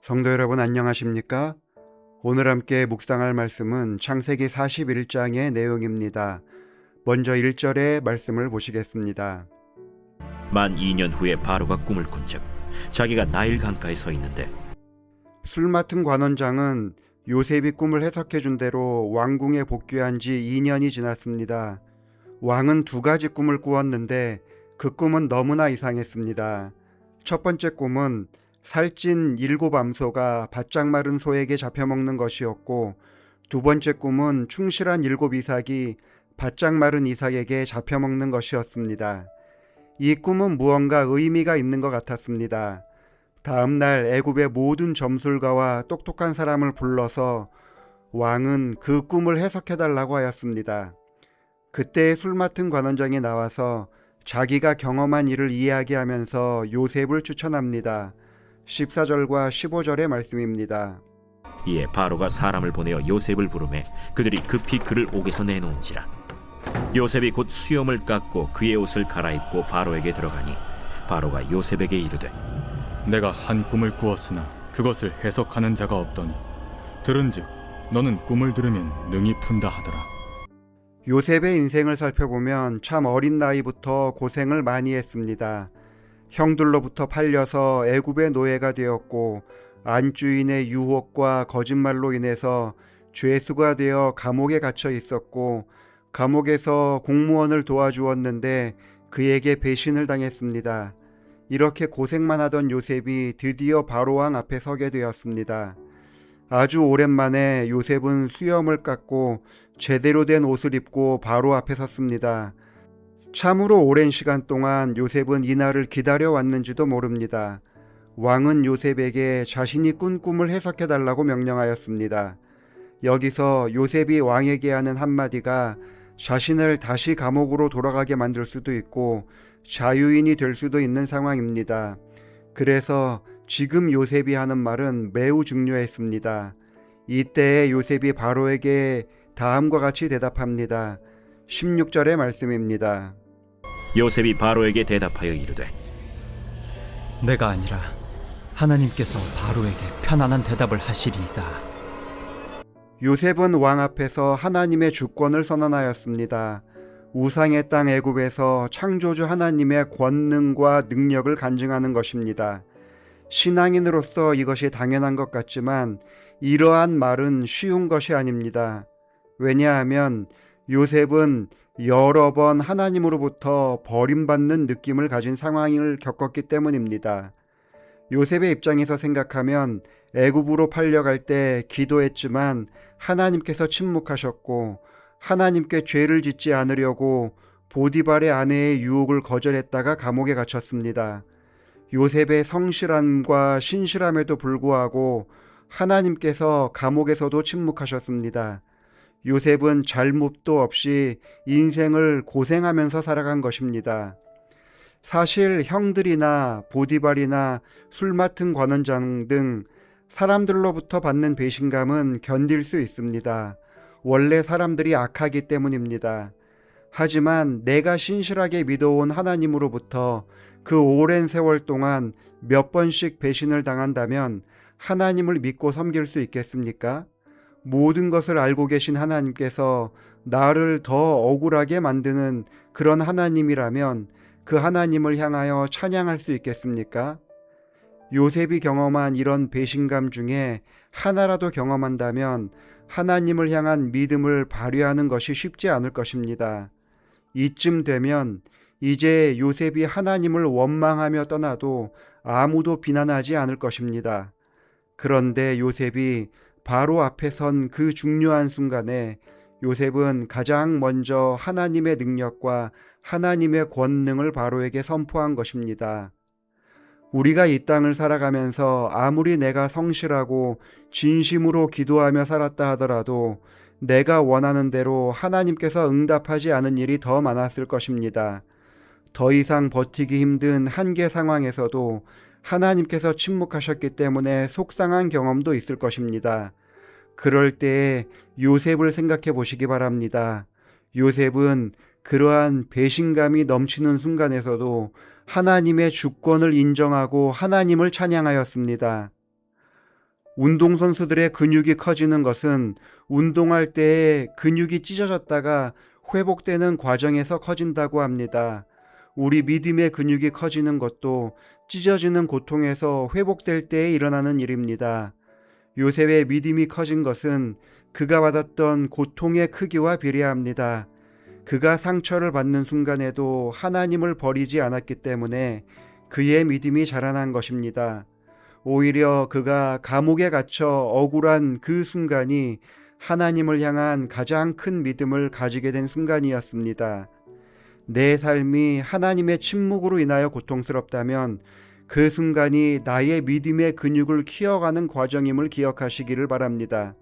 성도 여러분 안녕하십니까? 오늘 함께 묵상할 말씀은 창세기 41장의 내용입니다. 먼저 1절의 말씀을 보시겠습니다. 만 2년 후에 바로가 꿈을 꾼즉 자기가 나일 강가에 서 있는데 술 맡은 관원장은 요셉이 꿈을 해석해 준 대로 왕궁에 복귀한 지 2년이 지났습니다. 왕은 두 가지 꿈을 꾸었는데 그 꿈은 너무나 이상했습니다. 첫 번째 꿈은 살찐 7암소가 바짝 마른 소에게 잡혀먹는 것이었고, 두 번째 꿈은 충실한 7이삭이 바짝 마른 이삭에게 잡혀먹는 것이었습니다. 이 꿈은 무언가 의미가 있는 것 같았습니다. 다음 날 애굽의 모든 점술가와 똑똑한 사람을 불러서 왕은 그 꿈을 해석해달라고 하였습니다. 그때 술 맡은 관원장이 나와서 자기가 경험한 일을 이야기하면서 요셉을 추천합니다. 14절과 15절의 말씀입니다. 이에 바로가 사람을 보내어 요셉을 부르매 그들이 급히 그를 옥에서 내놓은지라. 요셉이 곧 수염을 깎고 그의 옷을 갈아입고 바로에게 들어가니 바로가 요셉에게 이르되 내가 한 꿈을 꾸었으나 그것을 해석하는 자가 없더니 들은즉 너는 꿈을 들으면 능히 푼다 하더라. 요셉의 인생을 살펴보면 참 어린 나이부터 고생을 많이 했습니다. 형들로부터 팔려서 애굽의 노예가 되었고, 안주인의 유혹과 거짓말로 인해서 죄수가 되어 감옥에 갇혀 있었고, 감옥에서 공무원을 도와주었는데 그에게 배신을 당했습니다. 이렇게 고생만 하던 요셉이 드디어 바로왕 앞에 서게 되었습니다. 아주 오랜만에 요셉은 수염을 깎고 제대로 된 옷을 입고 바로 앞에 섰습니다. 참으로 오랜 시간 동안 요셉은 이날을 기다려왔는지도 모릅니다. 왕은 요셉에게 자신이 꾼 꿈을 해석해달라고 명령하였습니다. 여기서 요셉이 왕에게 하는 한마디가 자신을 다시 감옥으로 돌아가게 만들 수도 있고 자유인이 될 수도 있는 상황입니다. 그래서 지금 요셉이 하는 말은 매우 중요했습니다. 이때에 요셉이 바로에게 다음과 같이 대답합니다. 16절의 말씀입니다. 요셉이 바로에게 대답하여 이르되 내가 아니라 하나님께서 바로에게 편안한 대답을 하시리이다. 요셉은 왕 앞에서 하나님의 주권을 선언하였습니다. 우상의 땅 애굽에서 창조주 하나님의 권능과 능력을 간증하는 것입니다. 신앙인으로서 이것이 당연한 것 같지만 이러한 말은 쉬운 것이 아닙니다. 왜냐하면 요셉은 여러 번 하나님으로부터 버림받는 느낌을 가진 상황을 겪었기 때문입니다. 요셉의 입장에서 생각하면 애굽으로 팔려갈 때 기도했지만 하나님께서 침묵하셨고, 하나님께 죄를 짓지 않으려고 보디발의 아내의 유혹을 거절했다가 감옥에 갇혔습니다. 요셉의 성실함과 신실함에도 불구하고 하나님께서 감옥에서도 침묵하셨습니다. 요셉은 잘못도 없이 인생을 고생하면서 살아간 것입니다. 사실 형들이나 보디발이나 술 맡은 관원장 등 사람들로부터 받는 배신감은 견딜 수 있습니다. 원래 사람들이 악하기 때문입니다. 하지만 내가 신실하게 믿어온 하나님으로부터 그 오랜 세월 동안 몇 번씩 배신을 당한다면 하나님을 믿고 섬길 수 있겠습니까? 모든 것을 알고 계신 하나님께서 나를 더 억울하게 만드는 그런 하나님이라면 그 하나님을 향하여 찬양할 수 있겠습니까? 요셉이 경험한 이런 배신감 중에 하나라도 경험한다면 하나님을 향한 믿음을 발휘하는 것이 쉽지 않을 것입니다. 이쯤 되면 이제 요셉이 하나님을 원망하며 떠나도 아무도 비난하지 않을 것입니다. 그런데 요셉이 바로 앞에 선 그 중요한 순간에 요셉은 가장 먼저 하나님의 능력과 하나님의 권능을 바로에게 선포한 것입니다. 우리가 이 땅을 살아가면서 아무리 내가 성실하고 진심으로 기도하며 살았다 하더라도 내가 원하는 대로 하나님께서 응답하지 않은 일이 더 많았을 것입니다. 더 이상 버티기 힘든 한계 상황에서도 하나님께서 침묵하셨기 때문에 속상한 경험도 있을 것입니다. 그럴 때에 요셉을 생각해 보시기 바랍니다. 요셉은 그러한 배신감이 넘치는 순간에서도 하나님의 주권을 인정하고 하나님을 찬양하였습니다. 운동선수들의 근육이 커지는 것은 운동할 때에 근육이 찢어졌다가 회복되는 과정에서 커진다고 합니다. 우리 믿음의 근육이 커지는 것도 찢어지는 고통에서 회복될 때에 일어나는 일입니다. 요셉의 믿음이 커진 것은 그가 받았던 고통의 크기와 비례합니다. 그가 상처를 받는 순간에도 하나님을 버리지 않았기 때문에 그의 믿음이 자라난 것입니다. 오히려 그가 감옥에 갇혀 억울한 그 순간이 하나님을 향한 가장 큰 믿음을 가지게 된 순간이었습니다. 내 삶이 하나님의 침묵으로 인하여 고통스럽다면 그 순간이 나의 믿음의 근육을 키워가는 과정임을 기억하시기를 바랍니다.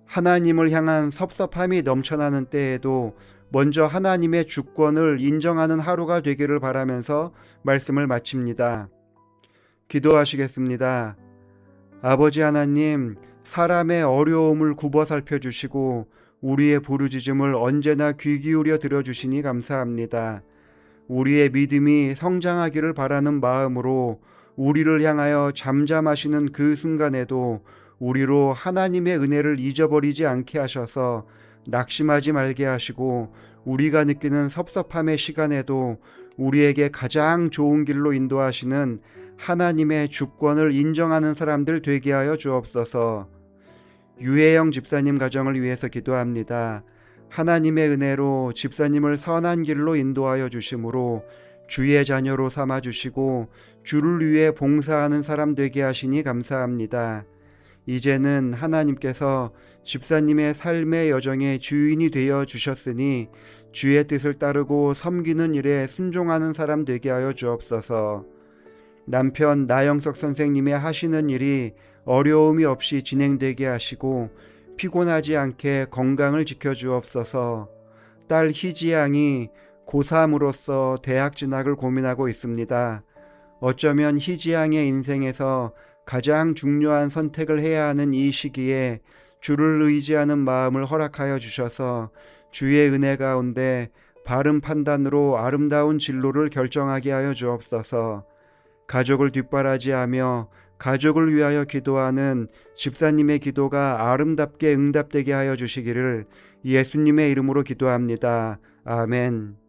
하나님을 향한 섭섭함이 넘쳐나는 때에도 먼저 하나님의 주권을 인정하는 하루가 되기를 바라면서 말씀을 마칩니다. 기도하시겠습니다. 아버지 하나님, 사람의 어려움을 굽어 살펴주시고 우리의 부르짖음을 언제나 귀 기울여 들어주시니 감사합니다. 우리의 믿음이 성장하기를 바라는 마음으로 우리를 향하여 잠잠하시는 그 순간에도 우리로 하나님의 은혜를 잊어버리지 않게 하셔서 낙심하지 말게 하시고 우리가 느끼는 섭섭함의 시간에도 우리에게 가장 좋은 길로 인도하시는 하나님의 주권을 인정하는 사람들 되게 하여 주옵소서. 유혜영 집사님 가정을 위해서 기도합니다. 하나님의 은혜로 집사님을 선한 길로 인도하여 주심으로 주의 자녀로 삼아 주시고 주를 위해 봉사하는 사람 되게 하시니 감사합니다. 이제는 하나님께서 집사님의 삶의 여정의 주인이 되어 주셨으니 주의 뜻을 따르고 섬기는 일에 순종하는 사람 되게 하여 주옵소서. 남편 나영석 선생님의 하시는 일이 어려움이 없이 진행되게 하시고 피곤하지 않게 건강을 지켜주옵소서. 딸 희지 양이 고3으로서 대학 진학을 고민하고 있습니다. 어쩌면 희지 양의 인생에서 가장 중요한 선택을 해야 하는 이 시기에 주를 의지하는 마음을 허락하여 주셔서 주의 은혜 가운데 바른 판단으로 아름다운 진로를 결정하게 하여 주옵소서. 가족을 뒷바라지하며 가족을 위하여 기도하는 집사님의 기도가 아름답게 응답되게 하여 주시기를 예수님의 이름으로 기도합니다. 아멘.